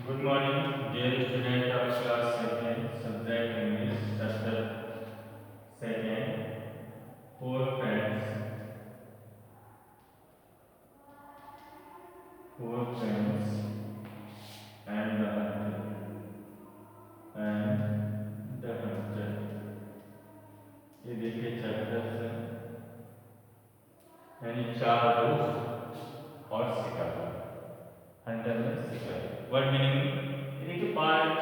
Good morning, dear student of class second, subject English, chapter second. Four friends, four friends, and the hunter, and the hunter. ये देखिए chapter से यानी चार दोस्त और शिकार। हंटर में शिकार। वर्ड मीनिंग ये देखिए पार्ट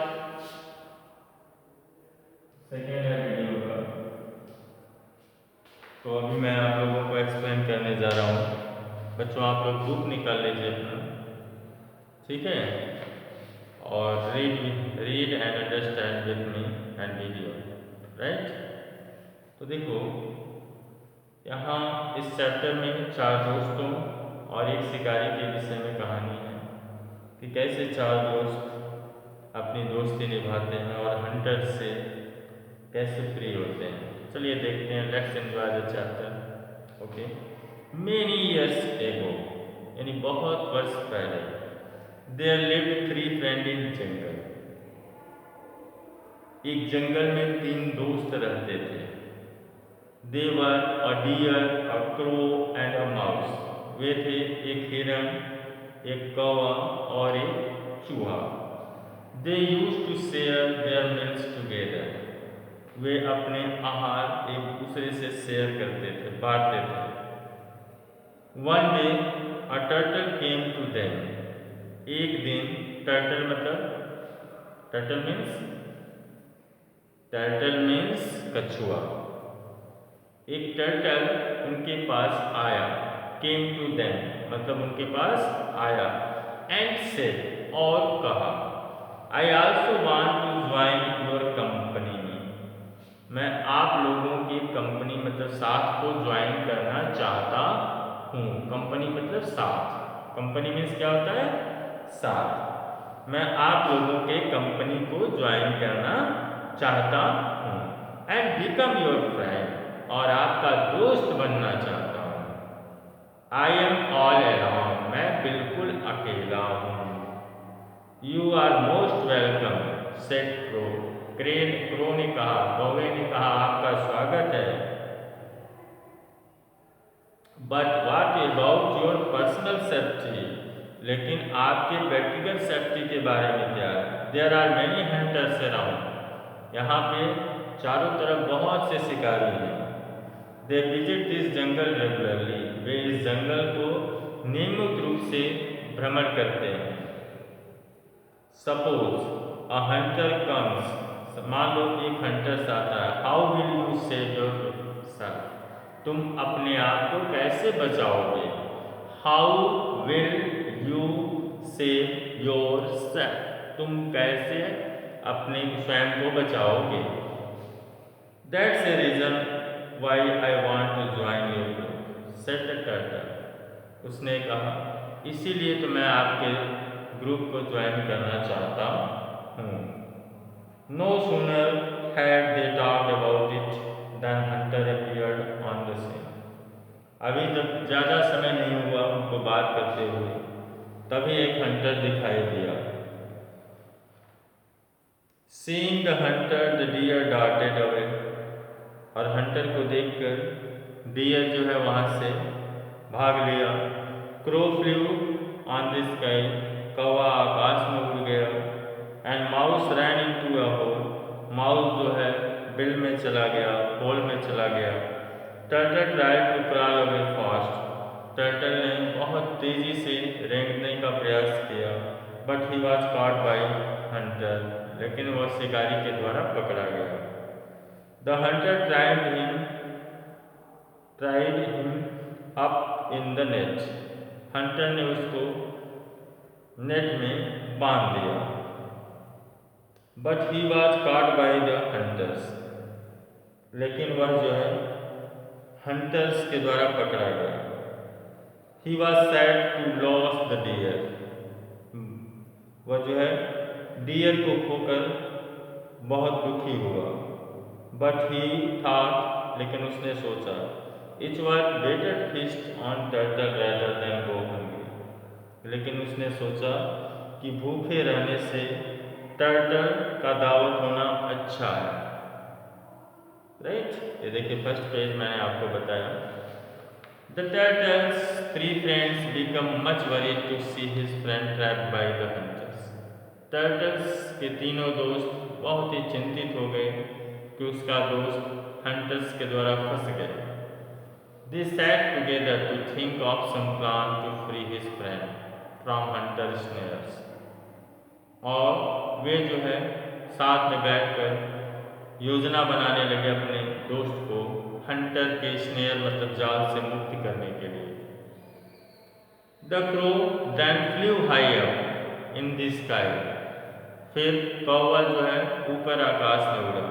सेकेंड है वीडियो का। तो अभी मैं आप लोगों को एक्सप्लेन करने जा रहा हूँ। बच्चों आप लोग बुक निकाल लीजिए अपना, ठीक है, और read and understand with me and video, right. तो देखो यहाँ इस चैप्टर में चार दोस्तों और एक शिकारी के विषय में कहानी है कि कैसे चार दोस्त अपनी दोस्ती निभाते हैं और हंटर से कैसे फ्री होते हैं। चलिए देखते हैं, let's enjoy the chapter. Okay. Many years ago यानी बहुत वर्ष पहले, there lived three friend in jungle. एक जंगल में तीन दोस्त रहते थे। They were a deer, a crow and a mouse. वे थे एक हिरन, एक कौवा और एक चूहा। They use to share their meals together. वे अपने आहार एक दूसरे से शेयर करते थे, बांटते थे। One day a turtle came to them. एक दिन टर्टल मतलब टर्टल मीन्स कछुआ। एक टर्टल उनके पास आया, केम टू देम मतलब उनके पास आया, एंड सेड और कहा, I also want to join your company. मैं आप लोगों की कंपनी मतलब साथ को ज्वाइन करना चाहता हूँ। कंपनी मतलब साथ, कंपनी मीन्स क्या होता है, साथ। मैं आप लोगों के कंपनी को ज्वाइन करना चाहता हूँ, एंड बिकम योर फ्रेंड और आपका दोस्त बनना चाहता हूँ। आई एम ऑल अलोन मैं बिल्कुल अकेला हूँ। You are most welcome said crow. Crow ने कहा, कौवे ने कहा, आपका स्वागत है। But what about your personal safety. लेकिन आपके व्यक्तिगत सेफ्टी के बारे में क्या है। There are many hunters around. यहाँ पे चारों तरफ बहुत से शिकारी हैं। They visit this jungle regularly. वे इस जंगल को नियमित रूप से भ्रमण करते हैं। Suppose a hunter comes. मान लो एक हंटर आता है। How will you save yourself. तुम अपने आप को कैसे बचाओगे। How will you save yourself. तुम कैसे अपने स्वयं को बचाओगे। That's a reason why I want to join your group said the turtle. उसने कहा इसीलिए तो मैं आपके ग्रुप को ज्वाइन करना चाहता हूँ। No sooner had they talked about it than hunter appeared on the scene. अभी तक ज़्यादा समय नहीं हुआ उनको बात करते हुए, तभी एक हंटर दिखाई दिया। Seeing the hunter the deer darted away. और हंटर को देखकर डियर जो है वहाँ से भाग लिया। Crow flew on the sky. कौवा आकाश में उड़ गया। And mouse ran into a hole. Mouse जो है बिल में चला गया, होल में चला गया। Turtle tried to crawl away fast. Turtle ने बहुत तेजी से रेंगने का प्रयास किया, but he was caught by hunter. लेकिन वह शिकारी के द्वारा पकड़ा गया। The hunter tried him up in the net. Hunter ने उसको नेट में बांध दिया। But he was caught by the hunters. लेकिन वह जो है हंटर्स के द्वारा पकड़ा गया। He was sad to lose the deer. वह जो है डियर को खोकर बहुत दुखी हुआ। बट ही थॉट लेकिन उसने सोचा, it was better feast on turtle rather than go hungry. लेकिन उसने सोचा कि भूखे रहने से टर्टल का दावत होना अच्छा है। राइट, ये देखिए फर्स्ट पेज मैंने आपको बताया। The turtles three friends become much worried to see his friend trapped by the hunters. Turtles के तीनों दोस्त बहुत ही चिंतित हो गए कि उसका दोस्त हंटर्स के द्वारा फंस गया। They sat together to think of some plan to free his friend from hunter snares. और वे जो है साथ में बैठकर योजना बनाने लगे अपने दोस्त को हंटर के स्नेयर मतलब जाल से मुक्त करने के लिए। The crow then flew high up in the sky. फिर कौवा जो है ऊपर आकाश में उड़ा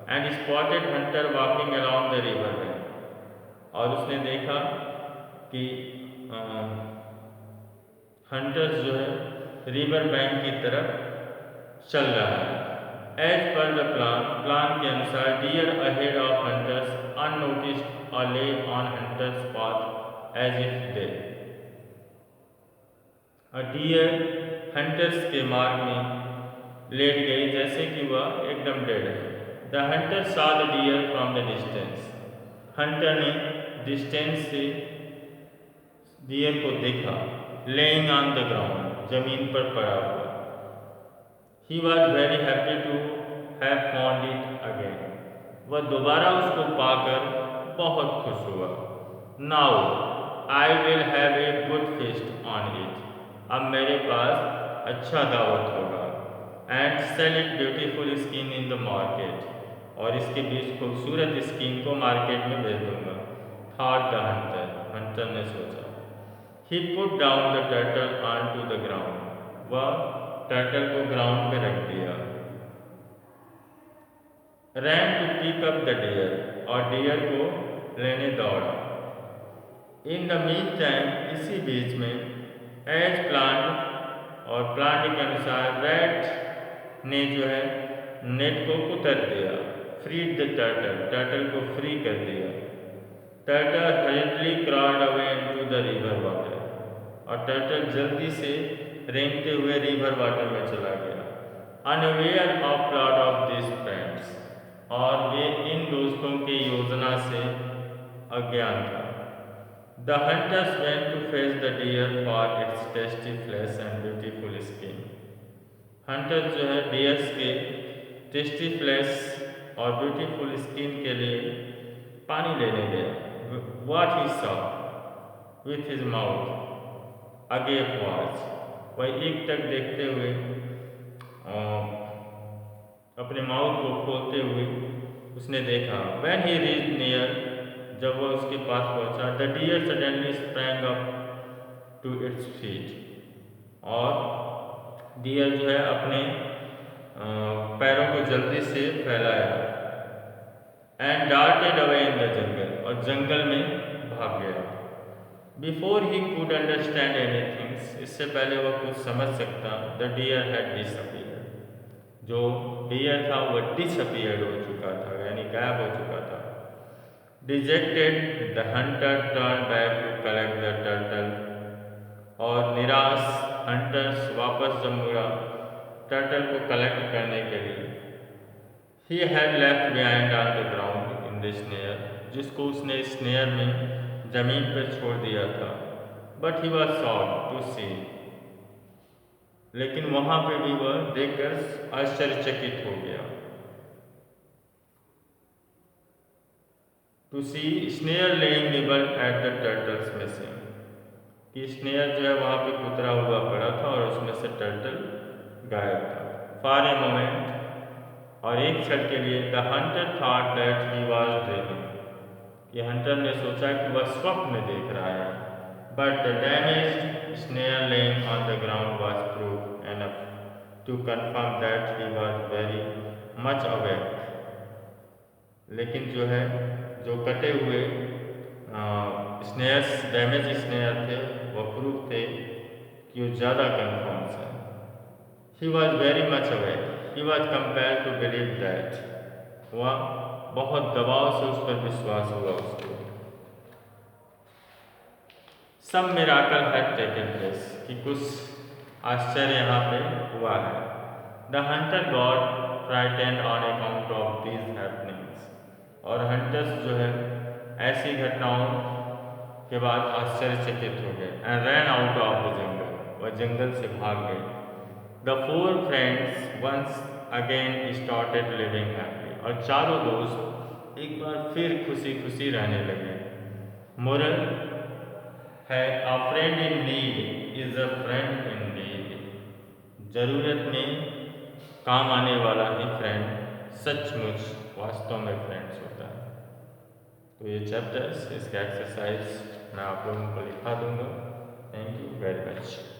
and spotted hunter walking along the river bank. और उसने देखा कि हंटर्स जो है रिवर बैंक की तरफ चल रहा है। एज पर द प्लान के अनुसार deer ahead of hunters unnoticed और lay on hunters path as if they. Deer hunters के मार्ग में लेट गई जैसे कि वह एकदम डेड है। The Hunter saw the dear from the distance. Hunter ने डिस्टेंस से डियर को देखा लेइंग ऑन द ग्राउंड, जमीन पर पड़ा हुआ। He was very happy to have found it again. वह दोबारा उसको पाकर बहुत खुश हुआ। Now I will have a good feast on it. अब मेरे पास अच्छा दावत होगा। And sell it beautiful skin in the market. और इसके बीच खूबसूरत स्किन को मार्केट में बेच दूंगा। थॉट द हंटर, हंटर ने सोचा। He put down the turtle on to the ground. वह टर्टल को ग्राउंड पे रख दिया। Ran to pick up the deer, और डियर को लेने दौड़ा। इन द मीन टाइम, इसी बीच में एज प्लान और प्लान के अनुसार रैट ने जो है नेट को उतर दिया। फ्रीड द टर्टल, टर्टल को फ्री कर दिया। Turtle hurriedly crawled away into the river water. और टर्टल जल्दी से रेंगते हुए रिवर वाटर में चला गया। Unaware of plot of this friends, और वे इन दोस्तों की योजना से अज्ञान था। The hunters went to fetch the deer for its tasty flesh and beautiful skin. Hunters जो है डियर्स के टेस्टी फ्लैश और ब्यूटीफुल स्किन के लिए पानी लेने गया। What he saw with his mouth agape was. वह एक टक देखते हुए अपने माउथ को खोलते हुए उसने देखा। व्हेन ही रीच नियर, जब वह उसके पास पहुंचा, the deer suddenly sprang up to its feet. और डियर जो है अपने पैरों को जल्दी से फैलाया। And darted away in the jungle, और जंगल में भाग गया। Before he could understand anything, इससे पहले वह कुछ समझ सकता, द डियर हैड डिसअपीयर्ड। जो डियर था वह डिसअपीयर्ड हो चुका था, यानी गायब हो चुका था। Dejected the hunter turn back to collect the turtle. और निराश हंटर्स वापस जब मुड़ा टर्टल को कलेक्ट करने के लिए। He had left behind on the ground in the snare, जिसको उसने स्नेयर में जमीन पर छोड़ दिया था। But he was shocked to see, लेकिन वहां पे भी वह देखकर आश्चर्यचकित हो गया। To see snare lying nibbled at the turtles missing, कि स्नेयर जो है वहां पे कुतरा हुआ पड़ा था और उसमें से टर्टल गायब था। फॉर ए मोमेंट, और एक क्षण के लिए, the hunter thought that he was dreaming, कि हंटर ने सोचा कि वह स्वप्न में देख रहा है। But the damaged snare lying on the ground was proof enough to confirm that he was very much awake. लेकिन जो है जो कटे हुए स्नेयर्स, डैमेज स्नेयर थे, वह प्रूफ थे कि वो ज़्यादा कन्फर्म है। He was very much awake, he was compared to believe that, वह बहुत दबाव से उस पर विश्वास हुआ उसको। सब मिराकल हैड टेकन प्लेस, कि कुछ आश्चर्य यहाँ पे हुआ है। The hunter got frightened on account of these happenings, और हंटर्स जो है ऐसी घटनाओं के बाद आश्चर्यचकित हो गए। And ran out of the jungle, वह जंगल से भाग गए। The four friends once again started living happy, और चारों दोस्त एक बार फिर खुशी खुशी रहने लगे। मोरल है, अ friend in need is a friend in need. जरूरत में काम आने वाला ही फ्रेंड सचमुच वास्तव में फ्रेंड्स होता है। तो ये चैप्टर्स, इसका एक्सरसाइज मैं आप लोगों को लिखा दूंगा। Thank you very much.